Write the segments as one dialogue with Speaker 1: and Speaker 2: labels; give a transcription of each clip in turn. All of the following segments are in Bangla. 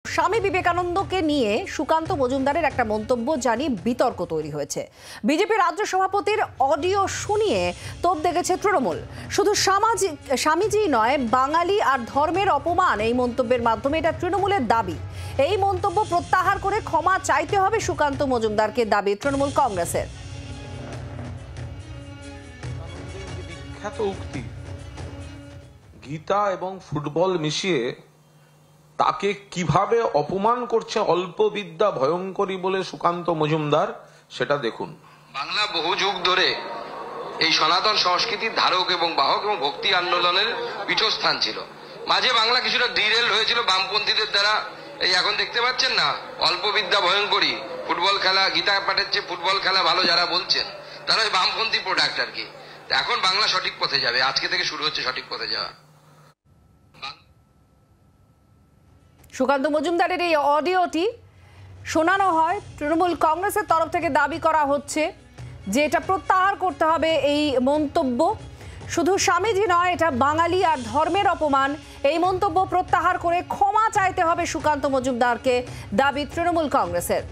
Speaker 1: স্বামী বিবেকানন্দকে নিয়ে সুকান্ত মজুমদারের একটা মন্তব্য জানিয়ে বিতর্ক তৈরি হয়েছে। বিজেপি রাজ্য সভাপতির অডিও শুনিয়ে তোপ দেখেছে তৃণমূল। শুধু স্বামীজি নয়, বাঙালি আর ধর্মের অপমান এই মন্তব্যের মাধ্যমে এটা তৃণমূলের দাবি। এই মন্তব্য প্রত্যাহার করে ক্ষমা চাইতে হবে সুকান্ত মজুমদারকে, দাবি তৃণমূল কংগ্রেসের।
Speaker 2: বিখ্যাত উক্তি, গীতা এবং ফুটবল মিশিয়ে তাকে কিভাবে অপমান করছে অল্প বিদ্যা ভয়ঙ্করী বলে সুকান্ত মজুমদার, সেটা দেখুন।
Speaker 3: বাংলা বহু যুগ ধরে এই সনাতন সংস্কৃতির ধারক এবং বাহক এবং ভক্তি আন্দোলনের পীঠস্থান ছিল। মাঝে বাংলা কিছুটা ডিরেল হয়েছিল বামপন্থীদের দ্বারা। এই এখন দেখতে পাচ্ছেন না, অল্প বিদ্যা ভয়ঙ্করী, ফুটবল খেলা, গীতা পাঠের চেয়ে ফুটবল খেলা ভালো যারা বলছেন তারা ওই বামপন্থী প্রোডাক্ট আর কি। এখন বাংলা সঠিক পথে যাবে, আজকে থেকে শুরু হচ্ছে সঠিক পথে যাওয়া।
Speaker 1: সুকান্ত মজুমদারের এই অডিওটি শোনানো হয়। তৃণমূল কংগ্রেসের তরফ থেকে দাবি করা হচ্ছে যে এটা প্রত্যাহার করতে হবে এই মন্তব্য। শুধু স্বামীজি নয়, এটা বাঙালি আর ধর্মের অপমান। এই মন্তব্য প্রত্যাহার করে ক্ষমা চাইতে হবে সুকান্ত মজুমদারকে, দাবি তৃণমূল কংগ্রেসের।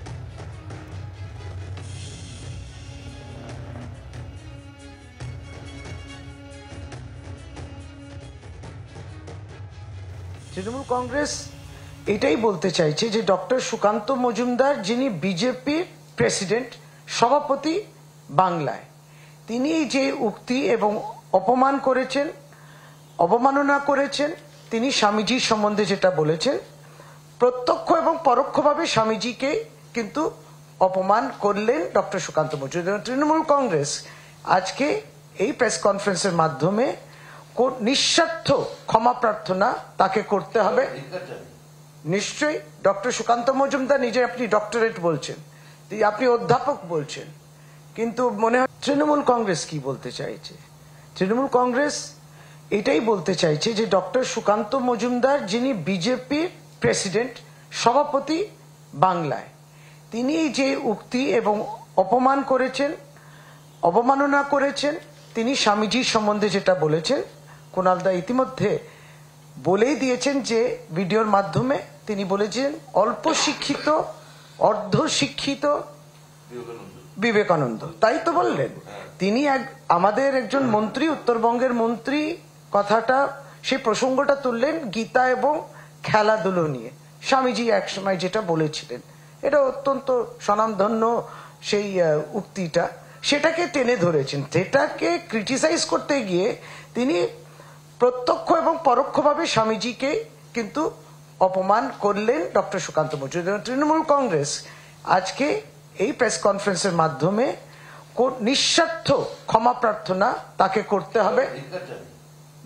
Speaker 4: তৃণমূল কংগ্রেস এটাই বলতে চাইছে যে ডক্টর সুকান্ত মজুমদার, যিনি বিজেপির প্রেসিডেন্ট, সভাপতি বাংলায়, তিনি যে উক্তি এবং অপমান করেছেন, অবমাননা করেছেন, তিনি স্বামীজির সম্বন্ধে যেটা বলেছেন, প্রত্যক্ষ এবং পরোক্ষভাবে স্বামীজিকে কিন্তু অপমান করলেন ডক্টর সুকান্ত মজুমদার। তৃণমূল কংগ্রেস আজকে এই প্রেস কনফারেন্সের মাধ্যমে নিঃস্বার্থ ক্ষমা প্রার্থনা তাকে করতে হবে। নিশ্চয়ই ডক্টর সুকান্ত মজুমদার নিজে, আপনি ডক্টরেট বলছেন, আপনি অধ্যাপক বলছেন, কিন্তু মনে হয় তৃণমূল কংগ্রেস কি বলতে চাইছে? তৃণমূল কংগ্রেস এটাই বলতে চাইছে যে ডক্টর সুকান্ত মজুমদার, যিনি বিজেপির প্রেসিডেন্ট, সভাপতি বাংলায়, তিনি যে উক্তি এবং অপমান করেছেন, অবমাননা করেছেন, তিনি স্বামীজির সম্বন্ধে যেটা বলেছেন, কুণালদা ইতিমধ্যে বলেই দিয়েছেন যে ভিডিওর মাধ্যমে তিনি বলেছেন অল্প শিক্ষিত, অর্ধ শিক্ষিত বিবেকানন্দ, তাই তো বললেন তিনি। আমাদের একজন মন্ত্রী, উত্তরবঙ্গের মন্ত্রী কথাটা, সেই প্রসঙ্গটা তুললেন গীতা এবং খেলাধুলো নিয়ে। স্বামীজি একসময় যেটা বলেছিলেন, এটা অত্যন্ত স্বনামধন্য সেই উক্তিটা, সেটাকে টেনে ধরেছেন। সেটাকে ক্রিটিসাইজ করতে গিয়ে তিনি প্রত্যক্ষ এবং পরোক্ষভাবে স্বামীজিকে কিন্তু অপমান করলেন ডক্টর সুকান্ত মজুমদার। তৃণমূল কংগ্রেস আজকে এই প্রেস কনফারেন্সের মাধ্যমে নিঃস্বার্থ ক্ষমা প্রার্থনা তাকে করতে হবে।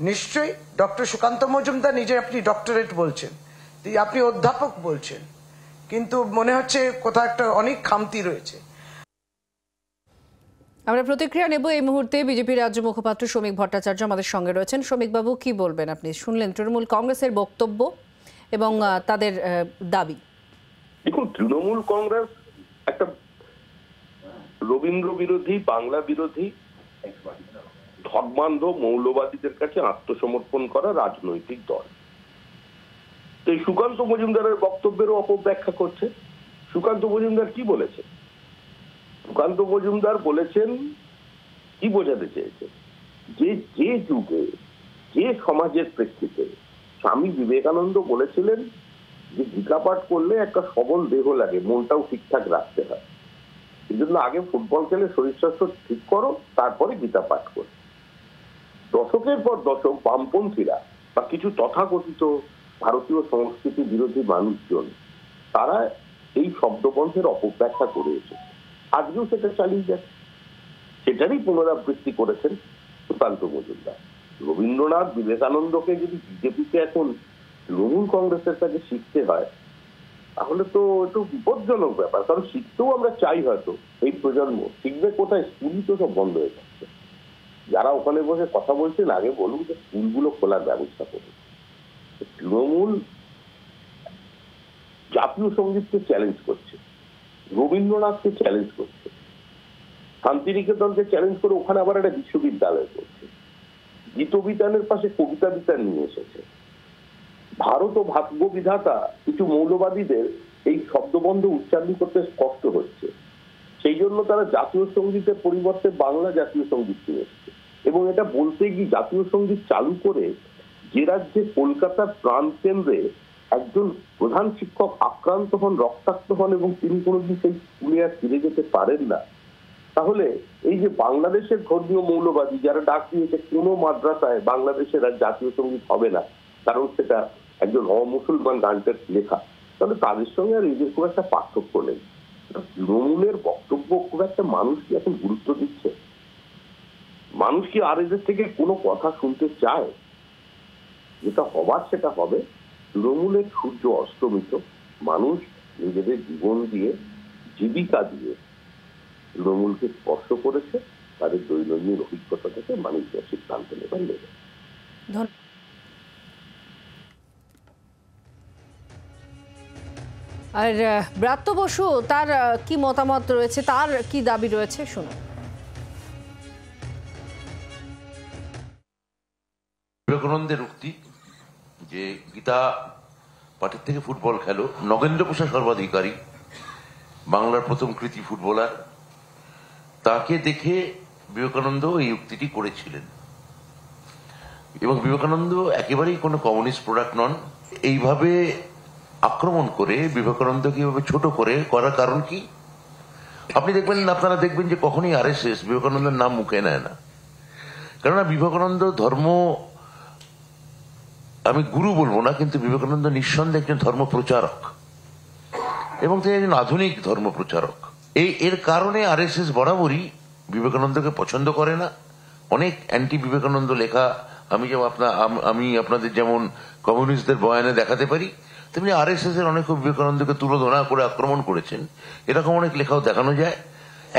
Speaker 4: নিশ্চয়ই ডক্টর সুকান্ত মজুমদার নিজে, আপনি ডক্টরেট বলছেন, আপনি অধ্যাপক বলছেন, কিন্তু মনে হচ্ছে কোথাও একটা অনেক খামতি রয়েছে।
Speaker 1: আমরা প্রতিক্রিয়া নেব এই মুহূর্তে। বিজেপি রাজ্য মুখপাত্র শ্রমিক ভট্টাচার্য আমাদের সঙ্গে রয়েছেন। শ্রমিক বাবু, কি বলবেন? আপনি শুনলেন তৃণমূল কংগ্রেসের বক্তব্য এবং তাদের দাবি।
Speaker 5: দেখুন, তৃণমূল কংগ্রেস একটা রবীন্দ্র বিরোধী, বাংলা বিরোধী, ধর্মান্ধ মৌলবাদীদের কাছে আত্মসমর্পণ করা রাজনৈতিক দল। তো এই সুকান্ত মজুমদারের বক্তব্যেরও অপব্যাখ্যা করছে। সুকান্ত মজুমদার কি বলেছে? সুকান্ত মজুমদার বলেছেন, কি বোঝাতে চেয়েছে, যে যুগে, যে সমাজের প্রেক্ষিতে স্বামী বিবেকানন্দ বলেছিলেন যে গীতা পাঠ করলে একটা সবল দেহ লাগে, মনটাও ঠিকঠাক রাখতে হয়, এই জন্য আগে ফুটবল খেলে শরীর স্বাস্থ্য ঠিক করো, তারপরে গীতা পাঠ করো। দশকের পর দশক বামপন্থীরা বা কিছু তথাকথিত ভারতীয় সংস্কৃতি বিরোধী মানুষজন, তারা এই শব্দপন্থের অপব্যাখ্যা করে এসেছে। আজকেও সেটা চালিয়ে যাচ্ছে, সেটারই পুনরাবৃত্তি করেছেন সুকান্ত মজুমদার। রবীন্দ্রনাথ, বিবেকানন্দকে যদি বিজেপিকে এখন তৃণমূল কংগ্রেসের কাছে শিখতে হয়, তাহলে তো একটু বিপজ্জনক ব্যাপার। কারণ শিখতেও আমরা চাই, হয়তো এই প্রজন্ম শিখবে কোথায়? স্কুলই তো সব বন্ধ হয়ে যাচ্ছে। যারা ওখানে বসে কথা বলছেন, আগে বলুন যে স্কুলগুলো খোলার ব্যবস্থা করুন। তৃণমূল জাতীয় সঙ্গীতকে চ্যালেঞ্জ করছে, রবীন্দ্রনাথকে চ্যালেঞ্জ করছে, শান্তিনিকেতনকে চ্যালেঞ্জ করে ওখানে আবার একটা বিশ্ববিদ্যালয় করছে, গীতবিতানের পাশে কবিতা বিতান নিয়ে এসেছে। ভারত ও ভাগ্য বিধাতা কিছু মৌলবাদীদের এই শব্দবন্ধ উচ্চারণ করতে কষ্ট হচ্ছে, সেই জন্য তারা জাতীয় সঙ্গীতের পরিবর্তে বাংলা জাতীয় সঙ্গীত নিয়ে এসছে। এবং এটা বলতে গিয়ে জাতীয় সঙ্গীত চালু করে যে রাজ্যে কলকাতার প্রাণ কেন্দ্রে একজন প্রধান শিক্ষক আক্রান্ত হন, রক্তাক্ত হন এবং তিনি কোনোদিন সেই স্কুলে আর ফিরে যেতে পারেন না, তাহলে এই যে বাংলাদেশের ধর্মীয় মৌলবাদী যারা ডাক দিয়েছে কোনো মাদ্রাসায় বাংলাদেশের আর জাতীয় সঙ্গীত হবে না কারণ সেটা একজন অমুসলমান গানটার লেখা, তাহলে তাদের সঙ্গে আর এদের খুব একটা পার্থক্য নেই। তৃণমূলের বক্তব্য খুব একটা মানুষ কি এখন গুরুত্ব দিচ্ছে? মানুষ কি আর এদের থেকে কোনো কথা শুনতে চায়? যেটা হবার সেটা হবে। তৃণমূলের সূর্য অস্তমিত, মানুষ নিজেদের জীবন দিয়ে, জীবিকা দিয়ে তৃণমূলকে স্পর্শ করেছে, তাদের দৈনন্দিন অভিজ্ঞতা থেকে মানুষ সিদ্ধান্ত নেবার নেবে।
Speaker 1: আর ব্রাত্য বসু তার কি মতামত রয়েছে, তার কি দাবি রয়েছে শুনুন।
Speaker 6: বিবেকানন্দের উক্তি যে গীতা পাঠের থেকে ফুটবল খেলো, নগেন্দ্র প্রসাদ সর্বাধিকারী বাংলার প্রথম কৃতি ফুটবলার, তাকে দেখে বিবেকানন্দ এই উক্তিটি করেছিলেন। এবং বিবেকানন্দ একেবারেই কোনো কমিউনিস্ট প্রোডাক্ট নন। এইভাবে আক্রমণ করে বিবেকানন্দকে এইভাবে ছোট করে করার কারণ কি? আপনি দেখবেন, আপনারা দেখবেন যে কখনই আরএসএস বিবেকানন্দের নাম মুখে নেয় না, কেননা বিবেকানন্দ ধর্ম, আমি গুরু বলবো না, কিন্তু বিবেকানন্দ নিঃসন্দেহে একজন ধর্ম প্রচারক এবং তিনি একজন আধুনিক ধর্ম প্রচারক। এর কারণে আরএসএস বরাবরই বিবেকানন্দকে পছন্দ করে না। অনেক অ্যান্টি বিবেকানন্দ লেখা আমি আপনাদের যেমন কমিউনিস্টদের বয়ানে দেখাতে পারি, তেমনি আরএসএস এর অনেক বিবেকানন্দকে তুলোধনা করে আক্রমণ করেছেন, এরকম অনেক লেখাও দেখানো যায়।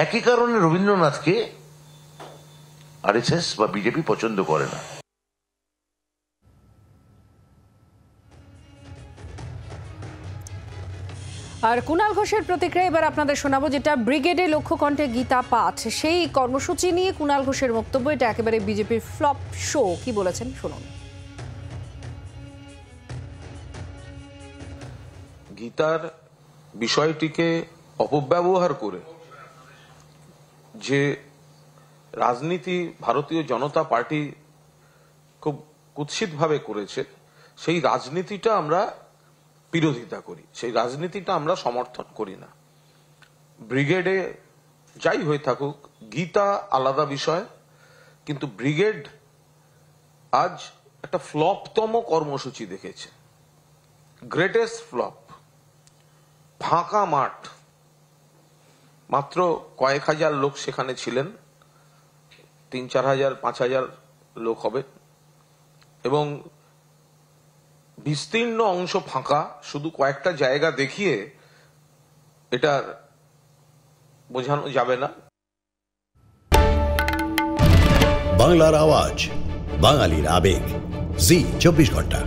Speaker 6: একই কারণে রবীন্দ্রনাথকে আরএসএস বা বিজেপি পছন্দ করে না।
Speaker 1: আর কুণাল ঘোষের প্রতিক্রিয়া এবার আপনাদের শোনাবো, যেটা ব্রিগেডে লক্ষ্যকণ্ঠে গীতা পাঠ, সেই কর্মসূচি নিয়ে কুণাল ঘোষের বক্তব্য। এটা একেবারে বিজেপির ফ্লপ শো, কি বলেছেন শুনুন।
Speaker 2: গীতার বিষয়টিকে অপব্যবহার করে যে রাজনীতি ভারতীয় জনতা পার্টি খুব কুৎসিতভাবে করেছে, সেই রাজনীতিটা আমরা বিরোধিতা করি, সেই রাজনীতিটা আমরা সমর্থন করি না। ব্রিগেডে যাই হয়ে থাকুক, গীতা আলাদা বিষয়, কিন্তু ব্রিগেড আজ একটা ফ্লপতম কর্মসূচি দেখেছে, গ্রেটেস্ট ফ্লপ। ফাঁকা মাঠ, মাত্র কয়েক হাজার লোক সেখানে ছিলেন, 3-4 হাজার 5 হাজার লোক হবে, এবং বিস্তীর্ণ অংশ ফাঁকা, শুধু কয়েকটা জায়গা দেখিয়ে এটার বোঝানো যাবে না।
Speaker 7: বাংলার আওয়াজ, বাঙালির আবেগ, জি 24 ঘন্টা।